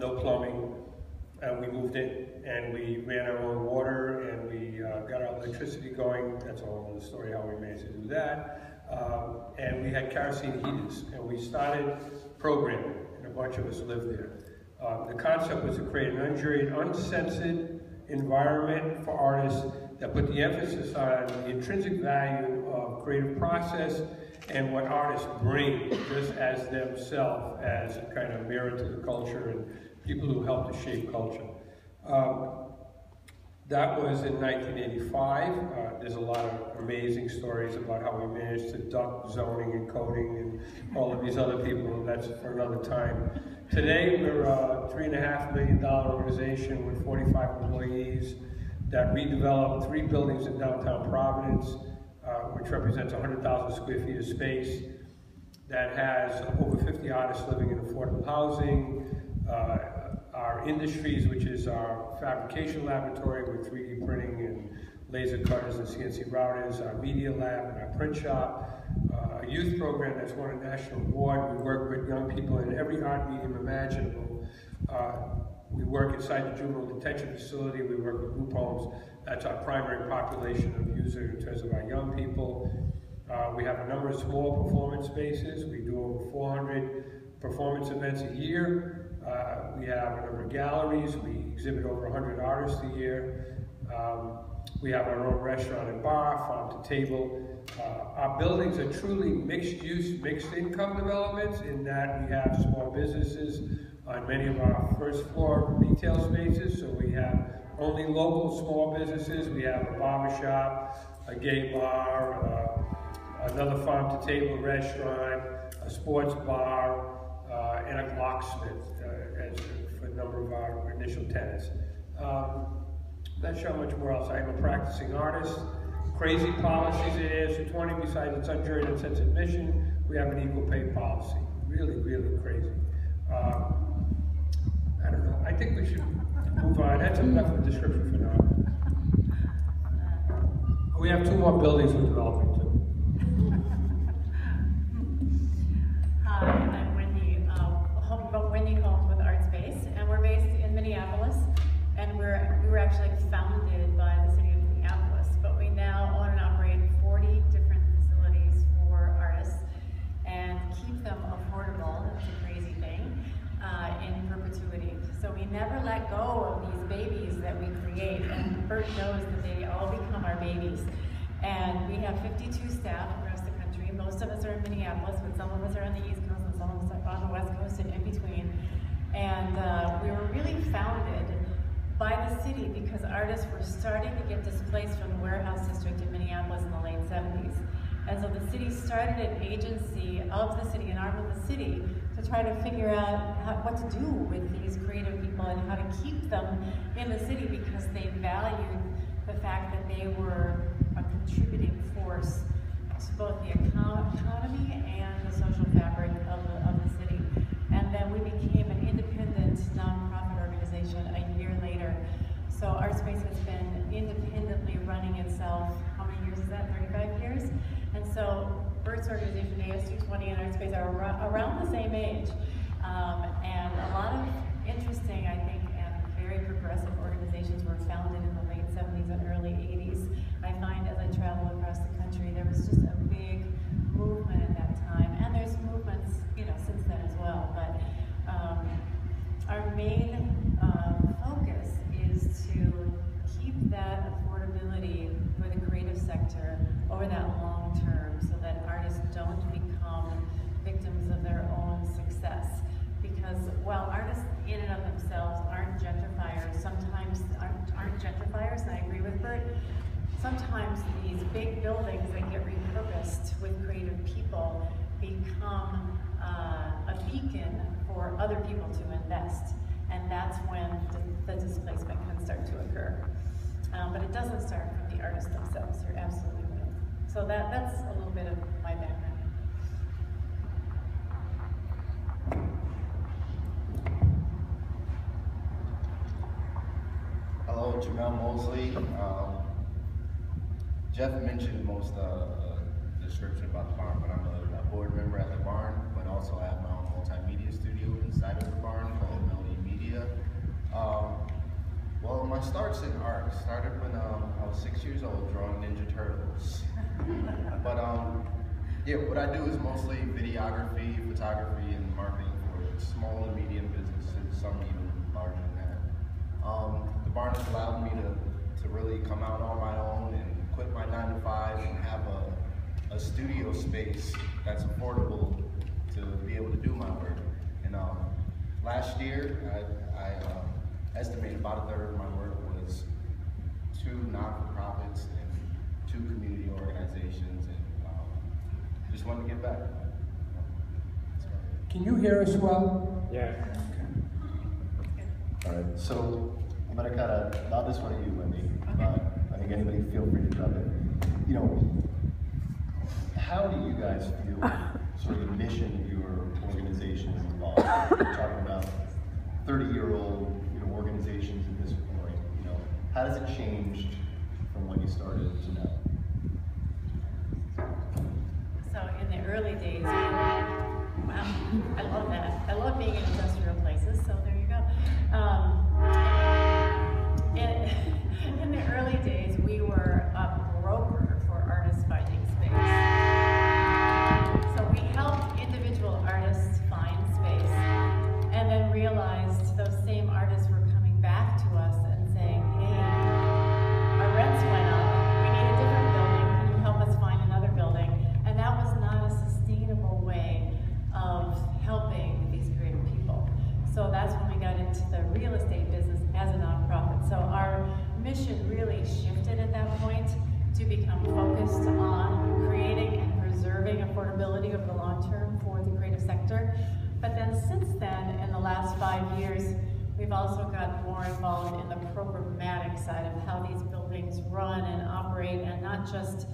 no plumbing, and we moved in, and we ran our own water, and we got our electricity going. That's a whole other story how we managed to do that. And we had kerosene heaters, and we started programming, and a bunch of us lived there. The concept was to create an unjuried, uncensored environment for artists that put the emphasis on the intrinsic value of creative process and what artists bring just as themselves, as a kind of mirror to the culture and people who help to shape culture. That was in 1985. There's a lot of amazing stories about how we managed to duck zoning and coding and all of these other people, and that's for another time. Today, we're a $3.5 million organization with 45 employees that redeveloped 3 buildings in downtown Providence, which represents 100,000 square feet of space, that has over 50 artists living in affordable housing, our industries, which is our fabrication laboratory with 3D printing and laser cutters and CNC routers, our media lab and our print shop, a youth program that's won a national award. We work with young people in every art medium imaginable. We work inside the juvenile detention facility. We work with group homes. That's our primary population of user in terms of our young people. We have a number of small performance spaces. We do over 400 performance events a year. We have a number of galleries. We exhibit over 100 artists a year. We have our own restaurant and bar, farm to table. Our buildings are truly mixed use, mixed income developments in that we have small businesses on many of our first floor retail spaces. So we have only local small businesses. We have a barber shop, a gay bar, another farm to table restaurant, a sports bar, and a locksmith for a number of our initial tenants. Not sure how much more else. I am a practicing artist. Crazy policies it is. For 20, besides its unjuried and uncensored mission, we have an equal pay policy. Really, really crazy. I don't know. I think we should move on. That's enough of a description for now. We have 2 more buildings we're developing too. Hi, I'm Wendy. Wendy Holmes with ArtSpace, and we're based in Minneapolis. And we were actually founded by the city of Minneapolis, but we now own and operate 40 different facilities for artists and keep them affordable. That's a crazy thing. In perpetuity. So we never let go of these babies that we create, and Bert knows that they all become our babies. And we have 52 staff across the country. Most of us are in Minneapolis, but some of us are on the East Coast and some of us are on the West Coast and in between. And we were really founded by the city because artists were starting to get displaced from the warehouse district in Minneapolis in the late 70s. And so the city started an agency of the city, an arm of the city, to try to figure out what to do with these creative people and how to keep them in the city because they valued the fact that they were a contributing force to both the economy and the social fabric of the city. And then we became an independent nonprofit organization a year later. So ArtSpace has been independently running itself, how many years is that, 35 years? And so Bert's organization, AS220 and ArtSpace are around the same age. And a lot of interesting, I think, and very progressive organizations were founded in the late 70s and early 80s. I find as I travel across the country, there was just a big movement at that time. And there's movements, since then as well. But our main focus is to keep that affordability for the creative sector over that long term so that artists don't become victims of their own success. Because while artists in and of themselves aren't gentrifiers, sometimes aren't gentrifiers, and I agree with Bert, sometimes these big buildings that get repurposed with creative people become a beacon for other people to invest. And that's when the displacement can start to occur. But it doesn't start from the artists themselves, you're absolutely right. So that's a little bit of my background. Hello, Jamel Mosely. Jeff mentioned most description about the barn, but I'm a board member at the barn, but also have my own multimedia studio inside of the barn called eMedia. it starts in art. It started when I was 6 years old drawing Ninja Turtles. But yeah, what I do is mostly videography, photography, and marketing for small and medium businesses, some even larger than that. The barn has allowed me to really come out on my own and quit my 9 to 5 and have a studio space that's affordable to be able to do my work. And last year, I estimated about a third of my work was 2 non-for-profits and 2 community organizations, and just wanted to give back. Can you hear us well? Yeah. All right, so I'm gonna kind of lob this one at you, Wendy, but I think anybody feel free to jump in. You know, how do you guys feel sort of the mission of your organization is involved? We're talking about 30-year-old organizations at this point. You know, how does it change from when you started to now? So in the early days, wow, I love that. I love being in industrial places, so there you go. In the early days, we were a broker for artists finding space. So we helped individual artists find space, and then realized those same artists were coming back to us and saying, hey, our rents went up, we need a different building, can you help us find another building? And that was not a sustainable way of helping these creative people. So that's when we got into the real estate business as a nonprofit. So our mission really shifted at that point to become focused on creating and preserving affordability over the long term for the creative sector. But then since then, in the last 5 years, we've also got more involved in the programmatic side of how these buildings run and operate, and not just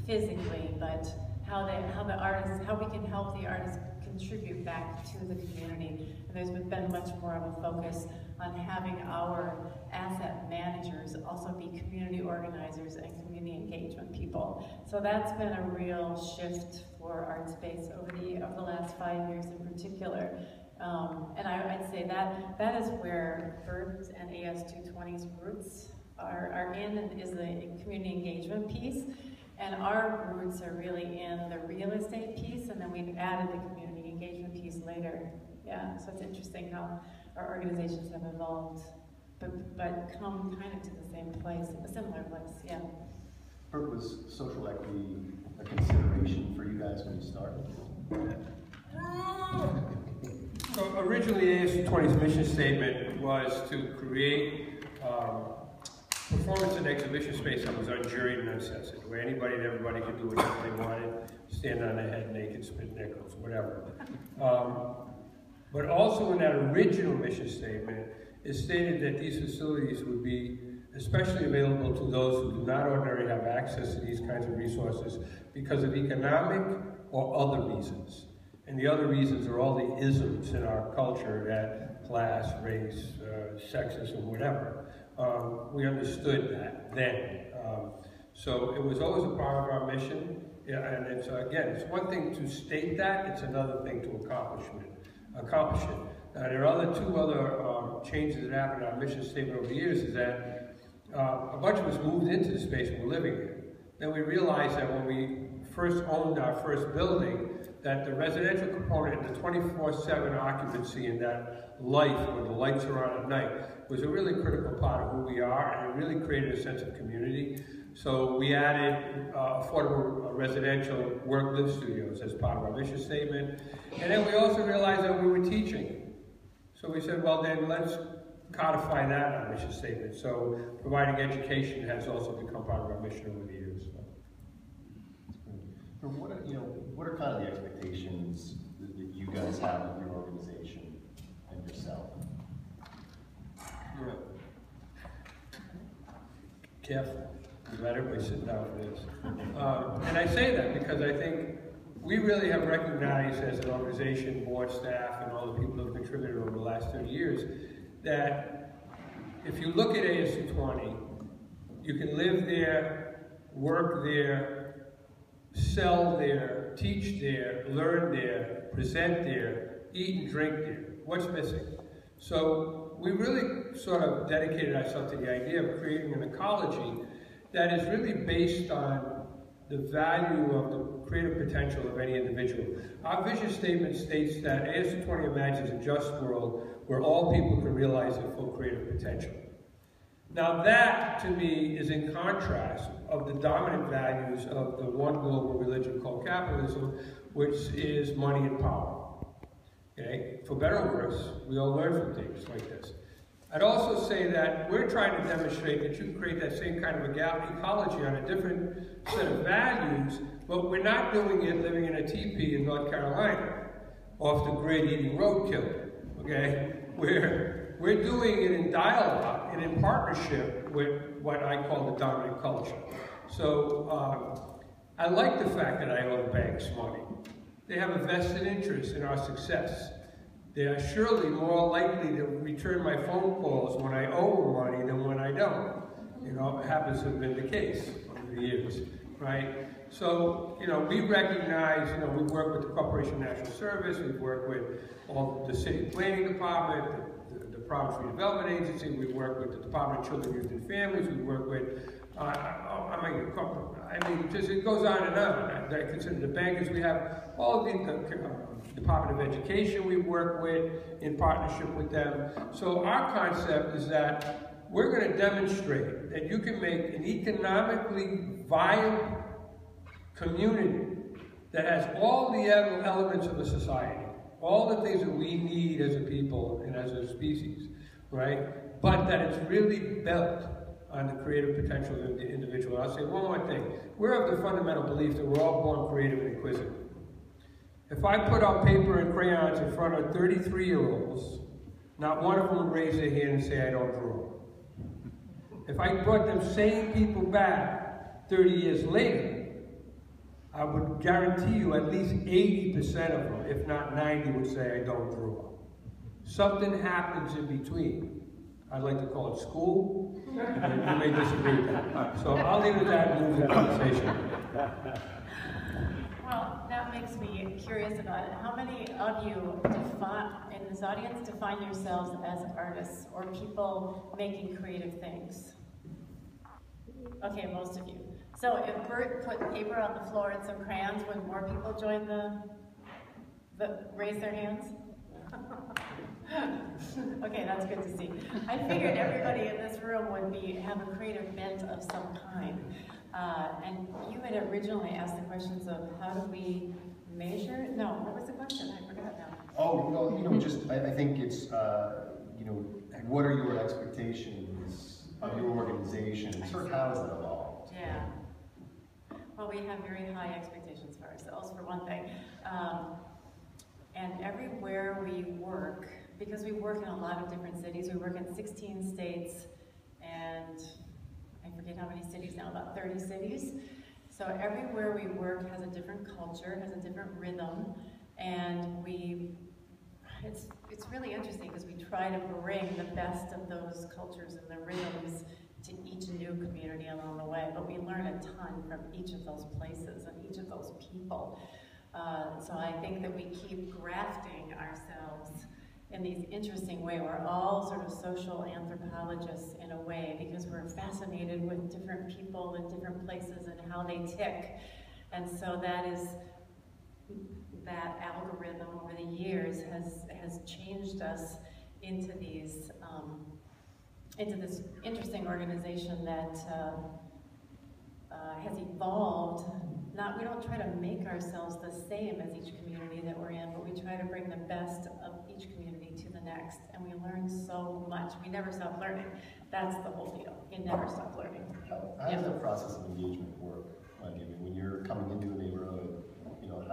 physically, but how we can help the artists contribute back to the community. And there's been much more of a focus on having our asset managers also be community organizers and community engagement people. So that's been a real shift for ArtSpace over the last 5 years in particular. And I'd say that is where BERT's and AS220's roots are in, and is the community engagement piece. And our roots are really in the real estate piece, and then we've added the community engagement piece later. Yeah, so it's interesting how our organizations have evolved, but come kind of to the same place, a similar place, yeah. Bert, was social equity a consideration for you guys when you started? So originally, AS220's mission statement was to create performance and exhibition space that was unjuried and uncensored, where anybody and everybody could do whatever they wanted, stand on their head naked, spit nickels, whatever. But also in that original mission statement, it stated that these facilities would be especially available to those who do not ordinarily have access to these kinds of resources because of economic or other reasons. And the other reasons are all the isms in our culture, that class, race, sexism, whatever. We understood that then. So it was always a part of our mission. Yeah, and it's, again, it's one thing to state that, it's another thing to accomplish it. There are two other changes that happened in our mission statement over the years, is that a bunch of us moved into the space and we're living in. Then we realized that when we first owned our first building, that the residential component and the 24/7 occupancy in that life, when the lights are on at night, was a really critical part of who we are, and it really created a sense of community. So we added affordable residential work-live studios as part of our mission statement. And then we also realized that we were teaching. So we said, well then let's codify that in our mission statement. So providing education has also become part of our mission over the years. So what are kind of the expectations that you guys have of your organization and yourself? Careful. Let everybody sit down for this. And I say that because I think we really have recognized as an organization, board staff, and all the people who have contributed over the last 30 years, that if you look at AS220, you can live there, work there, sell there, teach there, learn there, present there, eat and drink there. What's missing? So we really sort of dedicated ourselves to the idea of creating an ecology that is really based on the value of the creative potential of any individual. Our vision statement states that AS20 imagines a just world where all people can realize their full creative potential. Now that, to me, is in contrast of the dominant values of the one global religion called capitalism, which is money and power. Okay? For better or worse, we all learn from things like this. I'd also say that we're trying to demonstrate that you can create that same kind of ecology on a different set of values, but we're not doing it living in a teepee in North Carolina, off the grid eating roadkill, okay? We're doing it in dialogue and in partnership with what I call the dominant culture. So I like the fact that I owe the banks money. They have a vested interest in our success. They are surely more likely to return my phone calls when I owe them money than when I don't. You know, it happens to have been the case over the years, right? So, you know, we recognize, you know, we work with the Corporation National Service, we work with all the City Planning Department, the Province Redevelopment Agency, we work with the Department of Children, Youth and Families, we work with, I mean, just it goes on and on. I consider the bankers, we have all of the Department of Education we work with in partnership with them. So our concept is that we're going to demonstrate that you can make an economically viable community that has all the elements of a society, all the things that we need as a people and as a species, right? But that it's really built on the creative potential of the individual. I'll say one more thing. We're of the fundamental belief that we're all born creative and inquisitive. If I put out paper and crayons in front of 33-year-olds, not one of them would raise their hand and say, I don't draw. If I brought them same people back 30 years later, I would guarantee you at least 80% of them, if not 90, would say, I don't draw. Something happens in between. I'd like to call it school, and you may disagree with that. So I'll leave it at that and move the conversation. Well, that makes me curious about it. How many of you in this audience define yourselves as artists or people making creative things? Okay, most of you. So if Bert put paper on the floor and some crayons, would more people join raise their hands? Okay, that's good to see. I figured everybody in this room would have a creative bent of some kind. And you had originally asked the questions of how do we measure? No, what was the question? I forgot now. Oh, well, you know, just, I think it's, you know, what are your expectations of your organization? Sort of how has that evolved? Yeah. Well, we have very high expectations for ourselves, for one thing. And everywhere we work, because we work in a lot of different cities, we work in 16 states, and I forget how many cities now, about 30 cities. So everywhere we work has a different culture, has a different rhythm, and it's really interesting because we try to bring the best of those cultures and the rhythms to each new community along the way, but we learn a ton from each of those places and each of those people. So I think that we keep grafting ourselves in these interesting ways. We're all sort of social anthropologists in a way because we're fascinated with different people in different places and how they tick. And so that algorithm over the years has changed us into this interesting organization that has evolved. We don't try to make ourselves the same as each community that we're in, but we try to bring the best of each community to the next, and we learn so much. We never stop learning. That's the whole deal. You never stop learning. How does that process of engagement work, Wendy? I mean, when you're coming into a neighborhood, you know,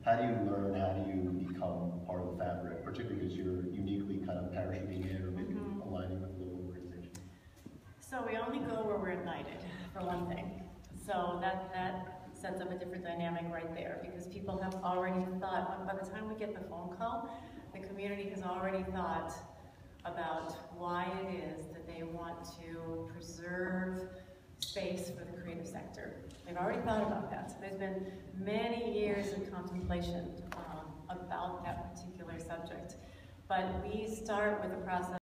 how do you learn? How do you become part of the fabric, particularly because you're uniquely kind of parachuting in or maybe aligning with the local organization? So we only go where we're invited, for one thing. So that sets up a different dynamic right there, because people have already thought, by the time we get the phone call, the community has already thought about why it is that they want to preserve space for the creative sector. They've already thought about that. So there's been many years of contemplation about that particular subject. But we start with a process